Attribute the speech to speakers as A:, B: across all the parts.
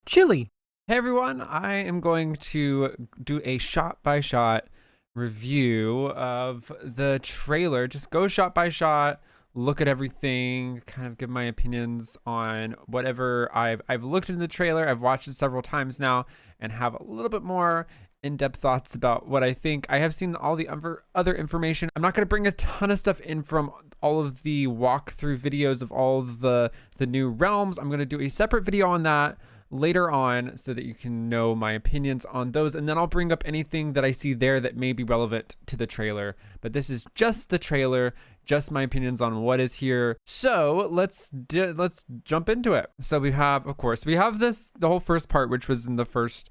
A: Chili. Hey everyone, I am going to do a shot-by-shot review of the trailer. Just go shot by shot, look at everything, kind of give my opinions on whatever I've looked in the trailer. I've watched it several times now and have a little bit more in-depth thoughts about what I think. I have seen all the other information. I'm not going to bring a ton of stuff in from all of the walkthrough videos of all of the new realms. I'm going to do a separate video on that later on so that you can know my opinions on those, and then I'll bring up anything that I see there that may be relevant to the trailer. But this is just the trailer, just my opinions on what is here. So let's jump into it. So we have, of course, the whole first part, which was in the first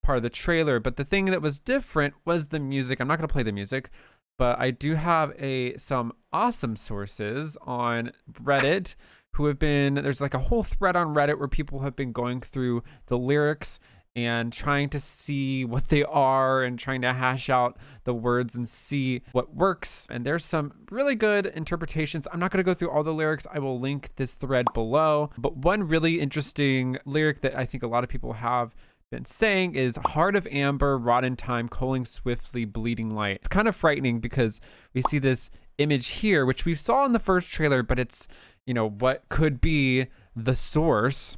A: part of the trailer, but the thing that was different was the music. I'm not going to play the music, but I do have some awesome sources on Reddit who have been, there's like a whole thread on Reddit where people have been going through the lyrics and trying to see what they are and trying to hash out the words and see what works. And there's some really good interpretations. I'm not going to go through all the lyrics. I will link this thread below. But one really interesting lyric that I think a lot of people have been saying is heart of amber, wrought in time, coaling swiftly, bleeding light. It's kind of frightening because we see this image here, which we saw in the first trailer, but it's, you know, what could be the source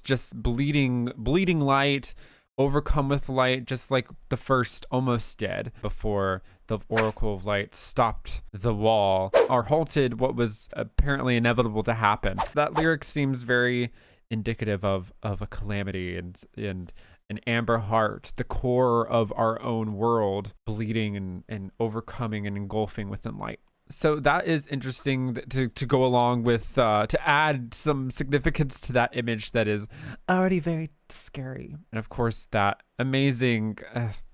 A: just bleeding light, overcome with light, just like the first almost did before the Oracle of Light stopped the wall or halted what was apparently inevitable to happen. That lyric seems very indicative of a calamity and an amber heart, the core of our own world, bleeding and overcoming and engulfing within light. So that is interesting to go along with, to add some significance to that image that is already very scary. And of course, that amazing,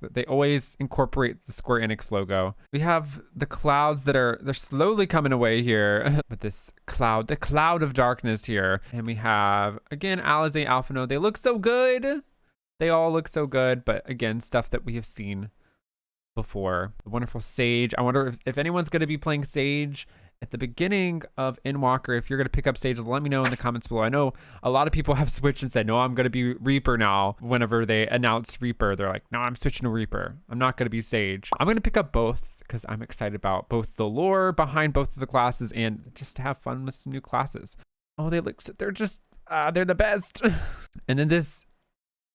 A: they always incorporate the Square Enix logo. We have the clouds they're slowly coming away here with this cloud, the cloud of darkness here. And we have, again, Alisaie, Alphinaud. They look so good. They all look so good. But again, stuff that we have seen before. The wonderful Sage. I wonder if anyone's going to be playing Sage at the beginning of Endwalker. If you're going to pick up Sage, let me know in the comments below. I know a lot of people have switched and said, no, I'm going to be Reaper now. Whenever they announce Reaper, they're like, no, I'm switching to Reaper. I'm not going to be Sage. I'm going to pick up both because I'm excited about both the lore behind both of the classes and just to have fun with some new classes. Oh, they're just, they're the best. And then this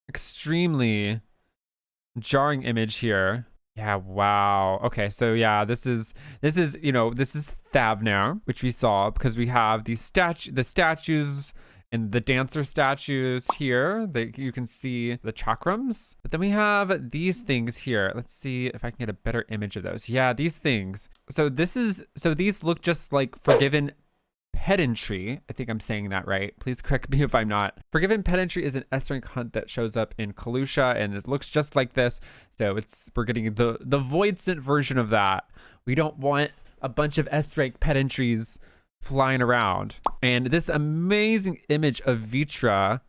A: extremely jarring image here. Yeah, wow. Okay, so yeah, this is Thavnair, which we saw because we have the statues and the dancer statues here. You can see the chakrams. But then we have these things here. Let's see if I can get a better image of those. Yeah, these things. So these look just like Forgiven Pedantry. I think I'm saying that right. Please correct me if I'm not. Forgiven Pedantry is an S-rank hunt that shows up in Kalusha, and it looks just like this. So we're getting the Voidsent version of that. We don't want a bunch of S-rank pedantries flying around. And this amazing image of Vritra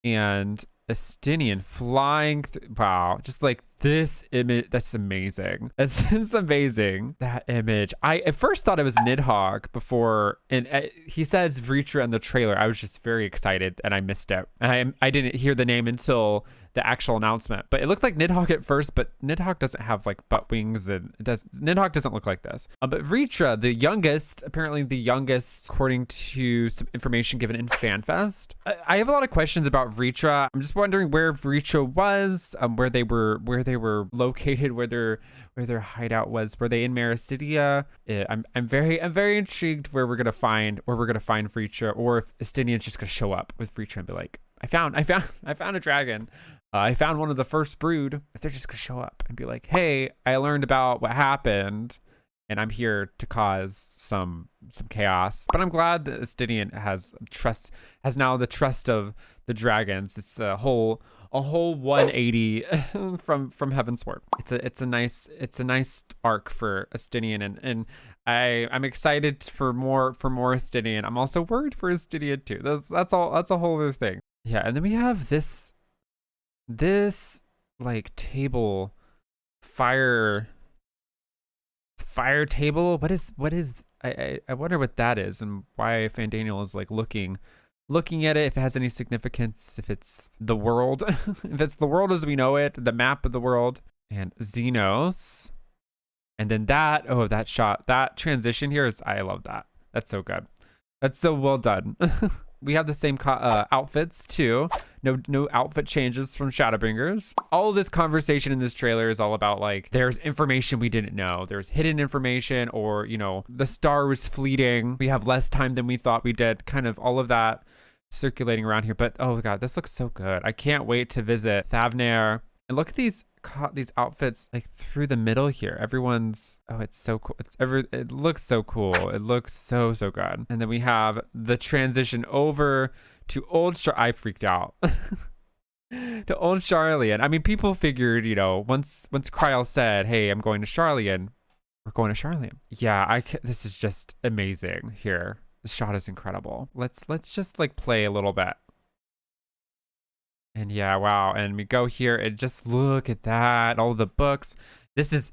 A: and Estinien flying. Wow, just like this image, that's amazing. That's amazing. That image. I at first thought it was Nidhogg before, and he says Vritra in the trailer. I was just very excited and I missed it. I didn't hear the name until the actual announcement, but it looked like Nidhogg at first, but Nidhogg doesn't have like butt wings, and Nidhogg doesn't look like this. But Vritra, the youngest, apparently the youngest, according to some information given in FanFest. I have a lot of questions about Vritra. I'm just wondering where Vritra was, where they were located, where their hideout was. Were they in Mericidia? I'm very intrigued where we're gonna find Vritra, or if Estinien's just gonna show up with Vritra and be like, I found a dragon. I found one of the first brood. If they're just gonna show up and be like, hey, I learned about what happened and I'm here to cause some chaos. But I'm glad that Estinien has now the trust of the dragons. It's a whole 180 from Heavensward. It's a nice arc for Estinien, and I'm excited for more Estinien. I'm also worried for Estinien too. That's a whole other thing. Yeah, and then we have this like table, fire table. What is I wonder what that is and why Fandaniel is like looking looking at it, if it has any significance, if it's the world, if it's the world as we know it, the map of the world, and Zenos. And then that, oh, that shot, that transition here is, I love that. That's so good. That's so well done. We have the same outfits too. No outfit changes from Shadowbringers. All of this conversation in this trailer is all about like, there's information we didn't know. There's hidden information, or, you know, the star was fleeting. We have less time than we thought we did. Kind of all of that circulating around here. But oh God, this looks so good. I can't wait to visit Thavnair. And look at these outfits like through the middle here. Everyone's, oh, it's so cool. It looks so cool. It looks so good. And then we have the transition over to I freaked out. To old Sharlayan. I mean, people figured, you know, once Kryl said, hey, I'm going to Sharlayan, we're going to Sharlayan. Yeah, this is just amazing here. The shot is incredible. Let's just like play a little bit. And yeah, wow. And we go here and just look at that. All the books. This is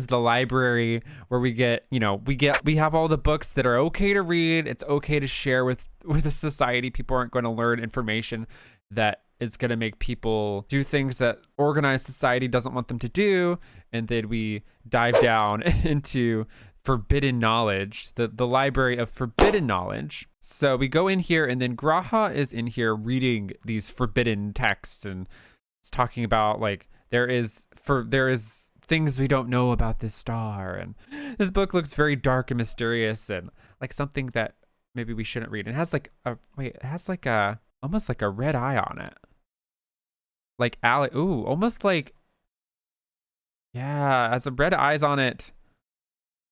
A: the library where we get, you know, we have all the books that are okay to read. It's okay to share with the society. People aren't going to learn information that is going to make people do things that organized society doesn't want them to do. And then we dive down into forbidden knowledge, the library of forbidden knowledge. So we go in here, and then G'raha is in here reading these forbidden texts, and it's talking about like there is things we don't know about this star, and this book looks very dark and mysterious, and like something that maybe we shouldn't read. It has like it has like almost like a red eye on it, like almost like, yeah, it has some red eyes on it.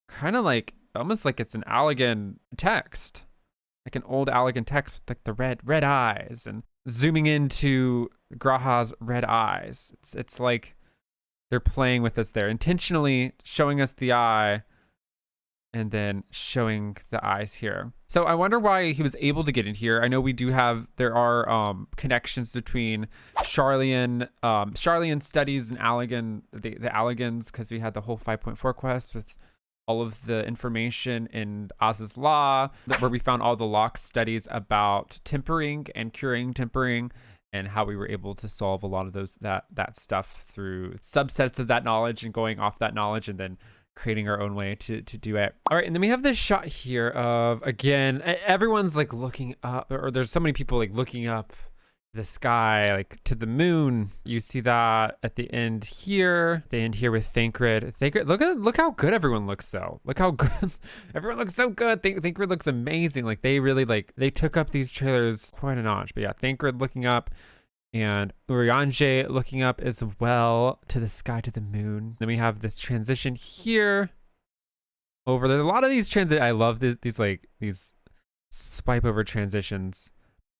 A: Kind of like, almost like it's an Allagan text, like an old Allagan text with like the red eyes, and zooming into G'raha's red eyes. It's like they're playing with us there, intentionally showing us the eye and then showing the eyes here. So I wonder why he was able to get in here. I know there are connections between Sharlayan studies and Allagan, the Allagans, because we had the whole 5.4 quest with all of the information in Oz's Law, where we found all the Locke studies about tempering and curing tempering, and how we were able to solve a lot of that stuff through subsets of that knowledge and going off that knowledge and then creating our own way to do it. All right, and then we have this shot here of, again, everyone's like looking up, or there's so many people like looking up the sky, like to the moon. You see that at the end here. The end here with Thancred. Look how good everyone looks though. Look how good everyone looks. So good. Thancred looks amazing. Like they really they took up these trailers quite a notch. But yeah, Thancred looking up, and Uriager looking up as well to the sky, to the moon. Then we have this transition here over. There's a lot of these I love these swipe over transitions.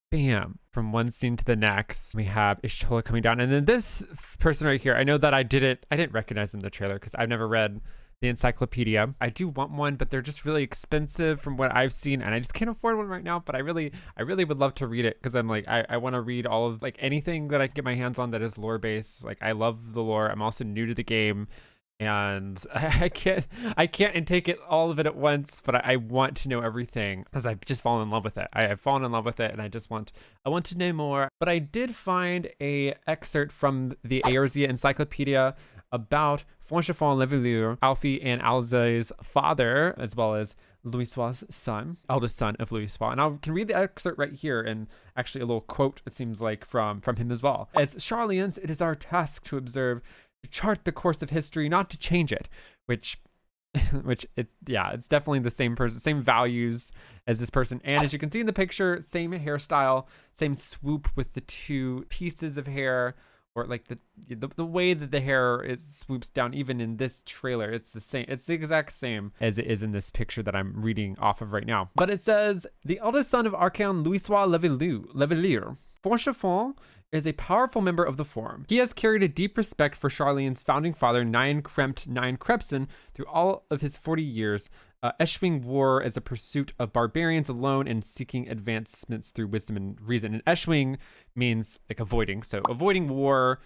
A: Bam, from one scene to the next. We have Y'shtola coming down, and then this person right here, I know that I didn't recognize in the trailer because I've never read the encyclopedia. I do want one, but they're just really expensive from what I've seen, and I just can't afford one right now. But I really would love to read it, because I'm like, I want to read all of like anything that I can get my hands on that is lore based. Like, I love the lore. I'm also new to the game, and I can't intake it all of it at once, but I want to know everything because I've just fallen in love with it. I've fallen in love with it, and I want to know more. But I did find a excerpt from the Eorzea Encyclopedia about Fourchenault Leveilleur, Alphinaud and Alisaie's father, as well as Louisoix's son, eldest son of Louisoix. And I can read the excerpt right here, and actually a little quote, it seems like, from him as well. As Sharlayans, it is our task to observe, to chart the course of history, not to change it, which it's definitely the same person, same values as this person. And as you can see in the picture, same hairstyle, same swoop with the two pieces of hair, or like the way that the hair swoops down. Even in this trailer, it's the same. It's the exact same as it is in this picture that I'm reading off of right now. But it says, the eldest son of Archon Louisoix Leveilleur, Fourchenault is a powerful member of the Forum. He has carried a deep respect for Sharlayan's founding father, Nine Krebsen, through all of his 40 years. Eshwing war as a pursuit of barbarians alone and seeking advancements through wisdom and reason. And Eshwing means like avoiding. So avoiding war,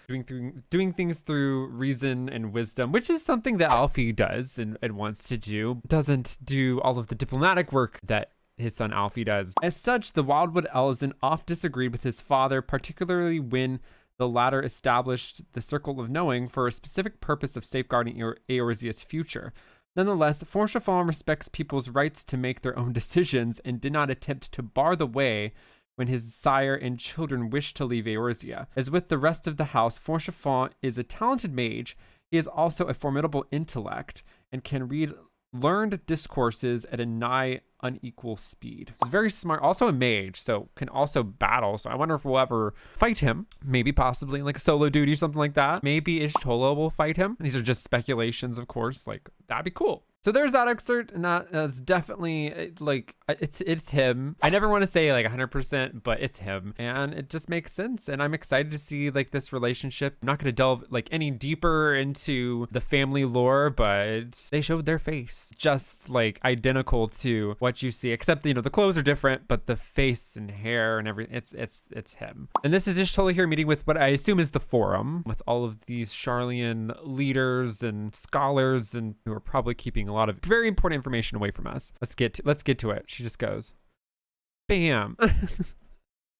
A: doing things through reason and wisdom, which is something that Alfie does and wants to do. Doesn't do all of the diplomatic work that his son Alfie does. As such, the Wildwood Elezen oft disagreed with his father, particularly when the latter established the Circle of Knowing for a specific purpose of safeguarding Eorzea's future. Nonetheless, Fourchenault respects people's rights to make their own decisions and did not attempt to bar the way when his sire and children wished to leave Eorzea. As with the rest of the house, Fourchenault is a talented mage. He is also a formidable intellect and can read learned discourses at a nigh unequal speed. He's very smart, also a mage, so can also battle. So I wonder if we'll ever fight him, maybe possibly in like a solo duty or something like that. Maybe Y'shtola will fight him. These are just speculations, of course. Like, that'd be cool. So there's that excerpt, and that is definitely like it's him. I never want to say like 100%, but it's him, and it just makes sense. And I'm excited to see like this relationship. I'm not going to delve like any deeper into the family lore, but they showed their face just like identical to what you see, except the clothes are different, but the face and hair and everything, it's him. And this is Y'shtola here meeting with what I assume is the forum, with all of these Sharlayan leaders and scholars, and who are probably keeping a lot of very important information away from us. Let's get to it. She just goes, bam.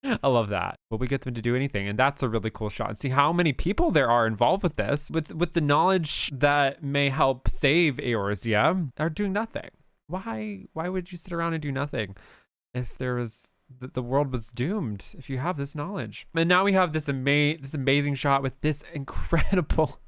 A: I love that. Will we get them to do anything? And that's a really cool shot. And see how many people there are involved with this, with the knowledge that may help save Eorzea, are doing nothing. Why would you sit around and do nothing if there was the world was doomed, if you have this knowledge? And now we have this amazing shot with this incredible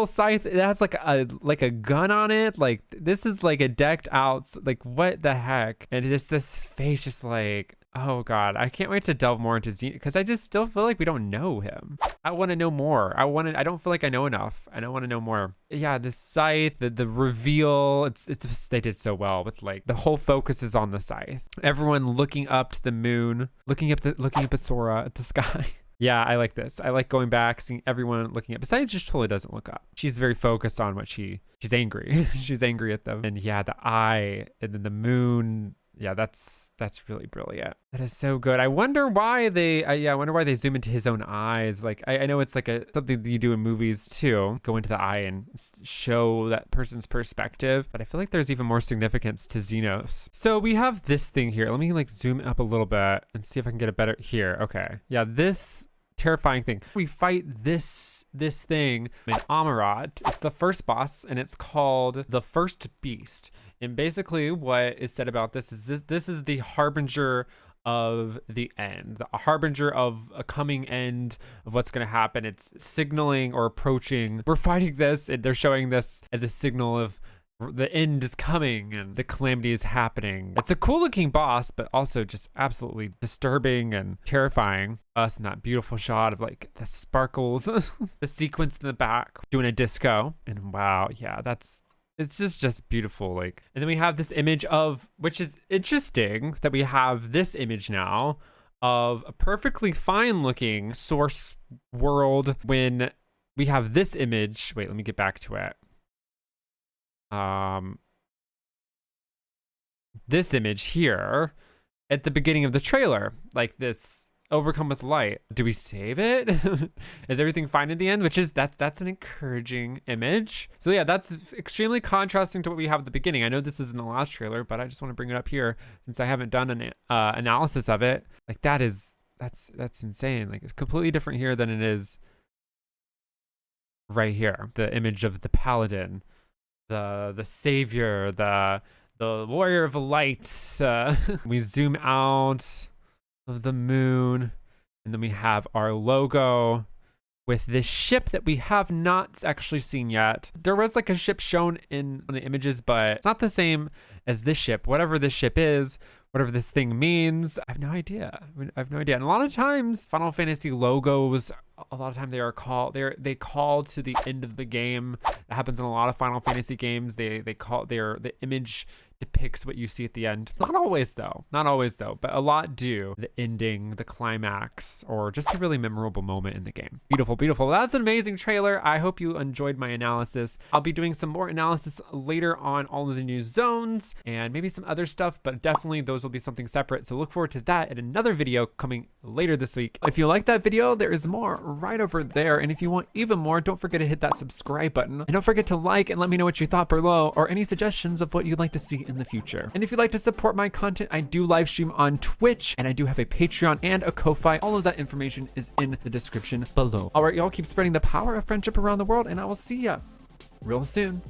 A: scythe. It has like a gun on it. Like, this is like a decked out, like, what the heck? And just this face, just like, oh god, I can't wait to delve more into Zenos, because I just still feel like we don't know him. I want to know more. I don't feel like I know enough. I don't want to know more. Yeah, the scythe, the reveal, it's just, they did so well with like the whole focus is on the scythe. Everyone looking up to the moon, looking up at Sora, at the sky. Yeah, I like this. I like going back, seeing everyone looking up. Besides, just totally doesn't look up. She's very focused on what she's angry. She's angry at them. And yeah, the eye, and then the moon. Yeah, that's really brilliant. That is so good. I wonder why they zoom into his own eyes. Like, I know it's like something that you do in movies too, go into the eye and show that person's perspective, but I feel like there's even more significance to Zenos. So we have this thing here. Let me like zoom up a little bit and see if I can get a better here. Okay. Yeah, this terrifying thing. We fight this thing in Amarat. It's the first boss, and it's called the First Beast. And basically what is said about this is this is the harbinger of the end, the harbinger of a coming end of what's going to happen. It's signaling or approaching. We're fighting this, and they're showing this as a signal of the end is coming and the calamity is happening. It's a cool looking boss, but also just absolutely disturbing and terrifying. Us in that beautiful shot of like the sparkles, the sequence in the back doing a disco. And wow, yeah, it's just beautiful. Like, and then we have this image of, which is interesting that we have this image now of a perfectly fine looking source world when we have this image. Wait, let me get back to it. This image here at the beginning of the trailer, like this overcome with light. Do we save it? Is everything fine in the end? Which is, that's an encouraging image. So yeah, that's extremely contrasting to what we have at the beginning. I know this was in the last trailer, but I just want to bring it up here since I haven't done an analysis of it. Like, that's insane. Like, it's completely different here than it is right here. The image of the paladin, the savior, the warrior of light. We zoom out of the moon, and then we have our logo with this ship that we have not actually seen yet. There was like a ship shown in the images, but it's not the same as this ship. Whatever this ship is, whatever this thing means, I have no idea. And a lot of times Final Fantasy logos, a lot of time they call to the end of the game. That happens in a lot of Final Fantasy games. The image depicts what you see at the end. Not always though, but a lot do. The ending, the climax, or just a really memorable moment in the game. Beautiful. That's an amazing trailer. I hope you enjoyed my analysis. I'll be doing some more analysis later on all of the new zones and maybe some other stuff, but definitely those will be something separate. So look forward to that in another video coming later this week. If you like that video, there is more right over there. And if you want even more, don't forget to hit that subscribe button. And don't forget to like and let me know what you thought below, or any suggestions of what you'd like to see in the future. And if you'd like to support my content, I do live stream on Twitch, and I do have a Patreon and a Ko-Fi. All of that information is in the description below. All right, y'all, keep spreading the power of friendship around the world, and I will see ya real soon.